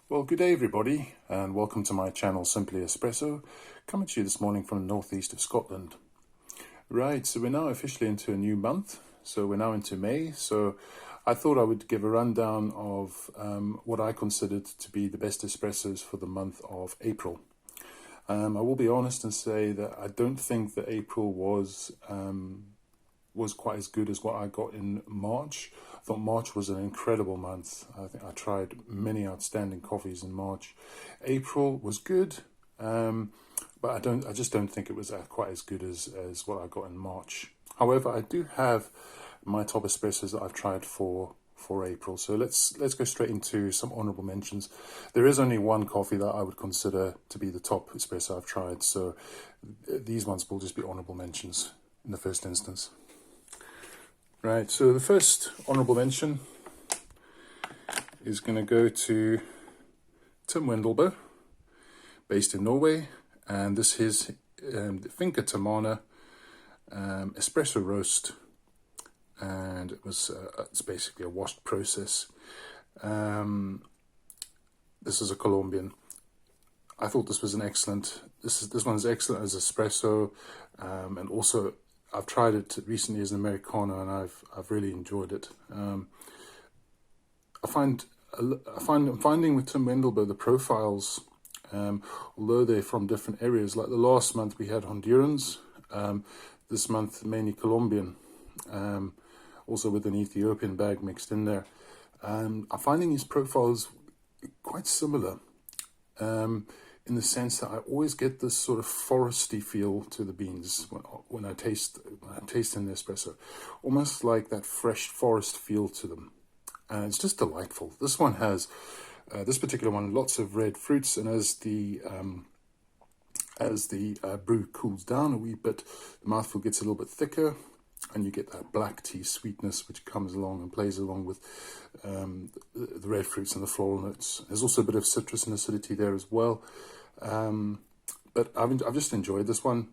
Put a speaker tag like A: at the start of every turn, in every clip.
A: Well, good day everybody, and welcome to my channel Simply Espresso, coming to you this morning from the northeast of Scotland. Right, so we're now officially into a new month, so we're now into May, so I thought I would give a rundown of what I considered to be the best espressos for the month of April. I will be honest and say that I don't think that April was quite as good as what I got in March. I thought March was an incredible month. I think I tried many outstanding coffees in March. April was good, but I just don't think it was quite as good as what I got in March. However, I do have my top espressos that I've tried for April. So let's go straight into some honourable mentions. There is only one coffee that I would consider to be the top espresso I've tried, so these ones will just be honourable mentions in the first instance. Right, so the first honourable mention is going to go to Tim Wendelbo, based in Norway, and this is the Finca Tamana espresso roast, and it's basically a washed process. This is a Colombian. I thought this was this one's excellent as espresso, and also I've tried it recently as an Americano, and I've really enjoyed it. I'm finding with Tim Wendelbo the profiles, although they're from different areas. Like the last month we had Hondurans, this month mainly Colombian, also with an Ethiopian bag mixed in there. I'm finding these profiles quite similar. In the sense that I always get this sort of foresty feel to the beans when I taste in the espresso, almost like that fresh forest feel to them, and it's just delightful. This one has this particular one, lots of red fruits, and as the brew cools down a wee bit, the mouthfeel gets a little bit thicker, and you get that black tea sweetness which comes along and plays along with the red fruits and the floral notes. There's also a bit of citrus and acidity there as well. But I've just enjoyed this one.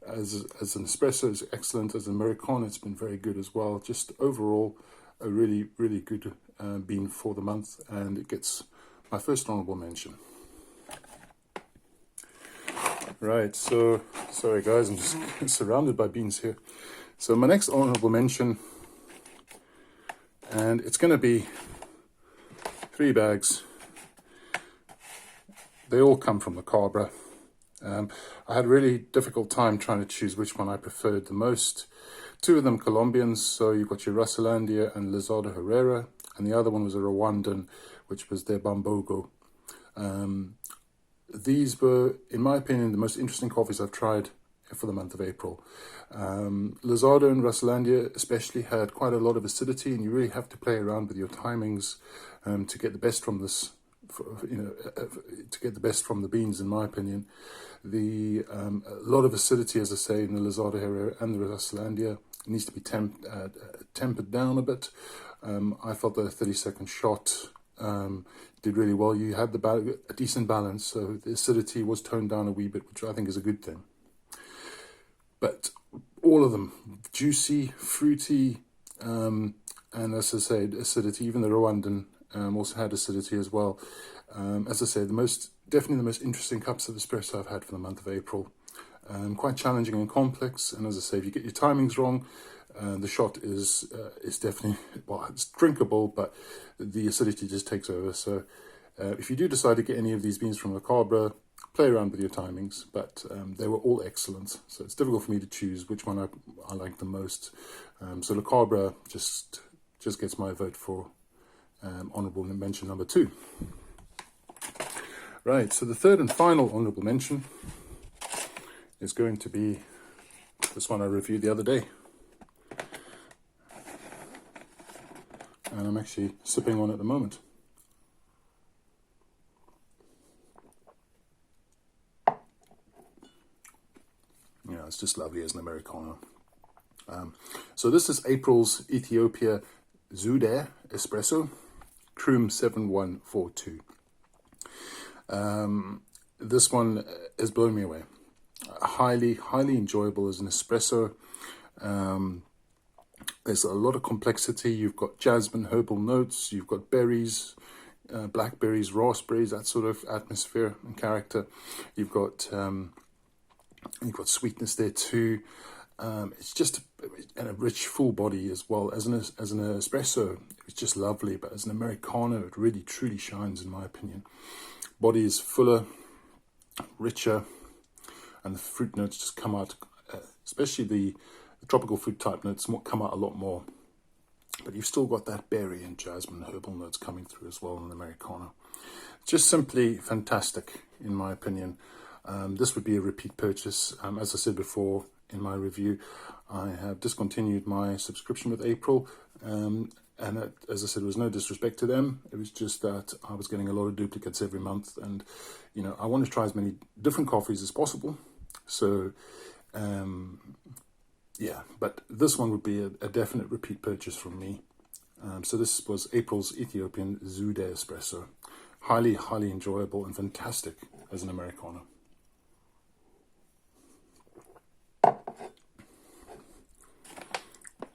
A: As an espresso, it's excellent. As an Americano, it's been very good as well. Just overall, a really, really good bean for the month, and it gets my first honourable mention. Right, so sorry guys, I'm just surrounded by beans here. So my next honourable mention, and it's going to be 3 bags. They all come from the Cabra. I had a really difficult time trying to choose which one I preferred the most. 2 of them Colombians, so you've got your Racelandia and Lizardo Herrera, and the other one was a Rwandan, which was their Bambogo. These were, in my opinion, the most interesting coffees I've tried for the month of April. Lizardo and Racelandia especially had quite a lot of acidity, and you really have to play around with your timings to get the best from this. To get the best from the beans, in my opinion. A lot of acidity, as I say, in the Lizardo Herrera and the Racelandia. It needs to be tempered down a bit. I felt that a 30-second shot did really well. You had a decent balance, so the acidity was toned down a wee bit, which I think is a good thing. But all of them, juicy, fruity, and as I said, acidity. Even the Rwandan also had acidity as well. As I say, definitely the most interesting cups of espresso I've had for the month of April. Quite challenging and complex, and as I say, if you get your timings wrong, the shot is definitely, well, it's drinkable, but the acidity just takes over. So if you do decide to get any of these beans from the Cabra, play around with your timings, but they were all excellent. So it's difficult for me to choose which one I like the most. So the Cabra just gets my vote for honourable mention number 2. Right, so the third and final honourable mention is going to be this one I reviewed the other day. And I'm actually sipping on it at the moment. Yeah, it's just lovely as an Americano. So this is April's Ethiopia Zude Espresso, Krum 7142. This one has blown me away. Highly enjoyable as an espresso. There's a lot of complexity. You've got jasmine, herbal notes, you've got berries, blackberries, raspberries, that sort of atmosphere and character. You've got sweetness there too. It's just a rich, full body as well. As an espresso, it's just lovely, but as an Americano, it really truly shines, in my opinion. Body is fuller, richer, and the fruit notes just come out, especially the tropical fruit type notes come out a lot more. But you've still got that berry and jasmine herbal notes coming through as well in an Americano. Just simply fantastic, in my opinion. This would be a repeat purchase. As I said before in my review, I have discontinued my subscription with April. And as I said, it was no disrespect to them. It was just that I was getting a lot of duplicates every month. And, you know, I want to try as many different coffees as possible. So, yeah, but this one would be a definite repeat purchase from me. So this was April's Ethiopian Zude Espresso. Highly, highly enjoyable and fantastic as an Americano.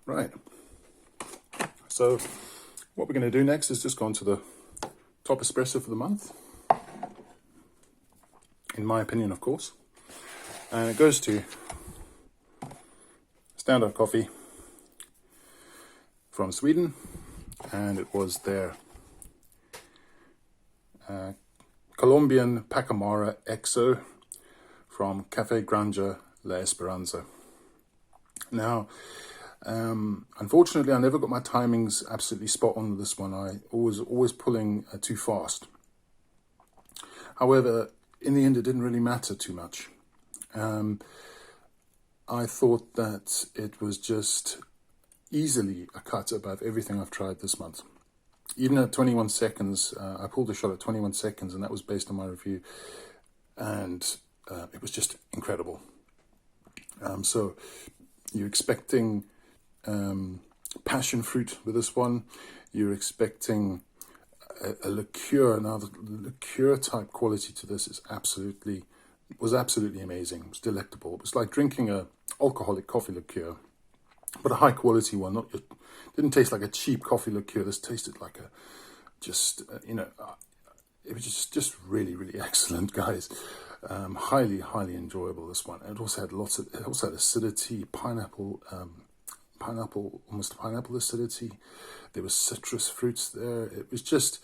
A: Right. So what we're going to do next is just go on to the top espresso for the month. In my opinion, of course. And it goes to Standard Coffee from Sweden, and it was their Colombian Pacamara Exo from Café Granja La Esperanza. Now, unfortunately, I never got my timings absolutely spot on with this one. I was always pulling too fast. However, in the end, it didn't really matter too much. I thought that it was just easily a cut above everything I've tried this month. Even at 21 seconds, I pulled a shot at 21 seconds, and that was based on my review. And it was just incredible. So you're expecting passion fruit with this one. You're expecting a liqueur. Now, the liqueur type quality to this was absolutely amazing. It was delectable. It was like drinking a alcoholic coffee liqueur, but a high quality one. Didn't taste like a cheap coffee liqueur. This tasted like it was just really, really excellent, guys. Highly, highly enjoyable, this one. It also had acidity, almost pineapple acidity. There was citrus fruits there. It was just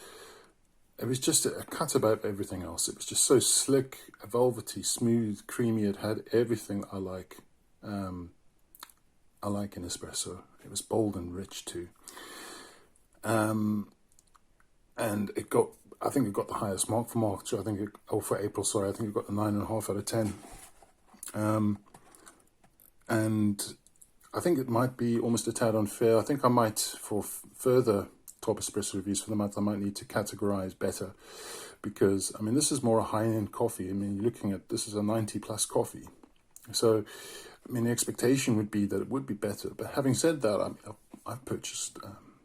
A: a cut above everything else. It was just so slick, velvety, smooth, creamy. It had everything I like. I like in espresso. It was bold and rich too. And I think it got the highest mark for March. For April, sorry. I think it got the 9.5 out of 10. And I think it might be almost a tad unfair. I think I might, for further top espresso reviews for the month, I might need to categorize better, because I mean, this is more a high-end coffee. I mean, you're looking at, this is a 90 plus coffee. So, I mean, the expectation would be that it would be better. But having said that, I mean, I've purchased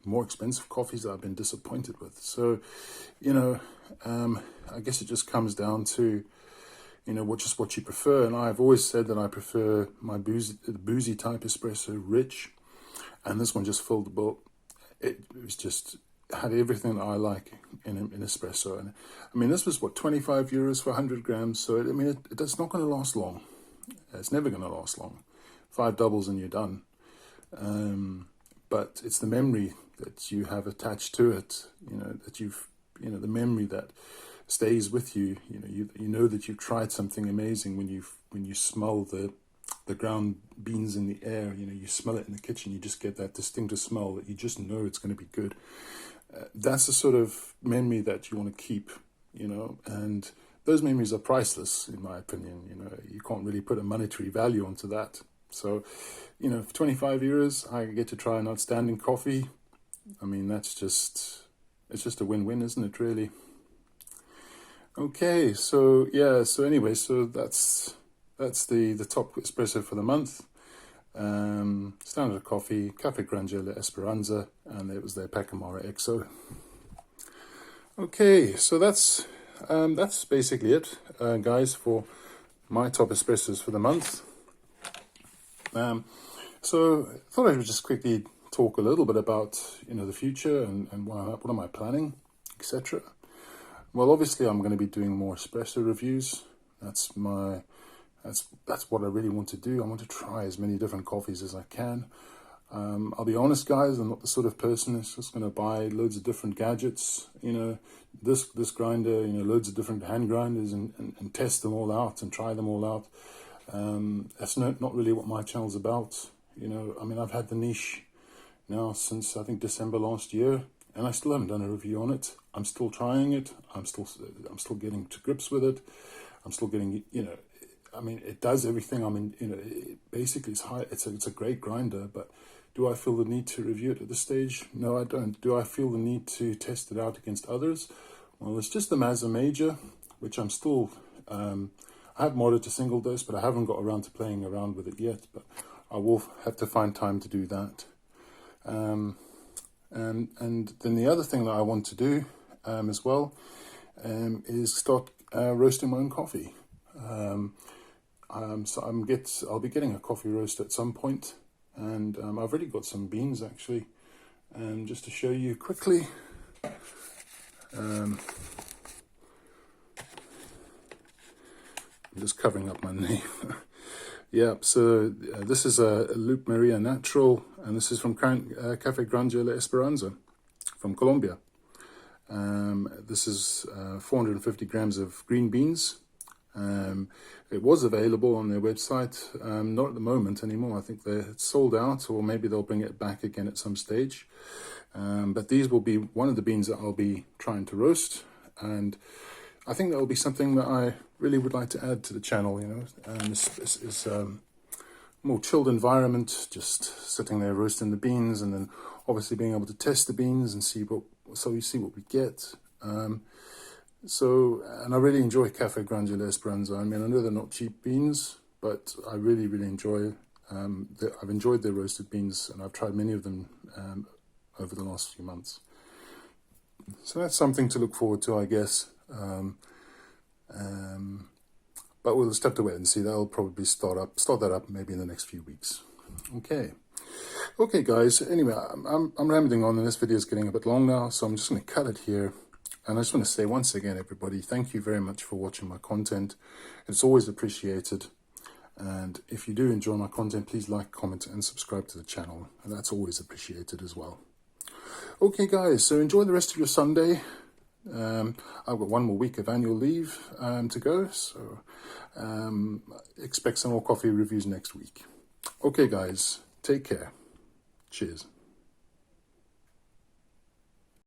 A: more expensive coffees that I've been disappointed with. So, I guess it just comes down to, what you prefer. And I've always said that I prefer my boozy type espresso rich, and this one just filled the bill. It had everything that I like in espresso. And I mean, this was €25 for 100 grams. So it's not going to last long. It's never going to last long. 5 doubles and you're done. But it's the memory that you have attached to it. The memory that stays with you. You know that you've tried something amazing when you smell the ground beans in the air. You smell it in the kitchen. You just get that distinctive smell that you just know it's going to be good. That's the sort of memory that you want to keep. And those memories are priceless, in my opinion. You can't really put a monetary value onto that. So, for €25, I get to try an outstanding coffee. I mean, it's just a win-win, isn't it, really? Okay, so yeah, so anyway, so that's the top espresso for the month. Standard Coffee, Café Granja La Esperanza, and it was their Pacamara Exo. Okay, so that's basically it, guys, for my top espressos for the month. So I thought I would just quickly talk a little bit about the future and what am I planning etc. Well, obviously I'm going to be doing more espresso reviews. That's what I really want to do. I want to try as many different coffees as I can. I'll be honest, guys, I'm not the sort of person that's just going to buy loads of different gadgets, this grinder, loads of different hand grinders and test them all out and try them all out. That's not really what my channel's about. I mean, I've had the niche now since I think December last year, and I still haven't done a review on it. I'm still trying it. I'm still getting to grips with it. I'm still getting, I mean, it does everything. I mean, basically it's a great grinder, but do I feel the need to review it at this stage? No, I don't. Do I feel the need to test it out against others? Well, it's just the Mazda Major, which I'm still, I have modded to single dose, but I haven't got around to playing around with it yet, but I will have to find time to do that. And then the other thing that I want to do as well is start roasting my own coffee. So I'll be getting a coffee roast at some point, and I've already got some beans actually. And just to show you quickly, I'm just covering up my name. Yeah, so this is a Loop Maria Natural, and this is from Café Granja La Esperanza from Colombia. This is 450 grams of green beans. It was available on their website, not at the moment anymore. I think they're sold out, or maybe they'll bring it back again at some stage. But these will be one of the beans that I'll be trying to roast, and I think that will be something that I really would like to add to the channel. This is a more chilled environment, just sitting there roasting the beans, and then obviously being able to test the beans and see what we get. And I really enjoy Café Granja La Esperanza. I mean, I know they're not cheap beans, but I really, really enjoy. I've enjoyed their roasted beans, and I've tried many of them over the last few months. So that's something to look forward to, I guess. But we'll just have to wait and see. That'll probably start that up maybe in the next few weeks. Okay, guys. Anyway, I'm rambling on, and this video is getting a bit long now, so I'm just going to cut it here. And I just want to say once again, everybody, thank you very much for watching my content. It's always appreciated. And if you do enjoy my content, please like, comment, and subscribe to the channel. And that's always appreciated as well. Okay, guys, so enjoy the rest of your Sunday. I've got one more week of annual leave to go, so expect some more coffee reviews next week. Okay, guys, take care. Cheers.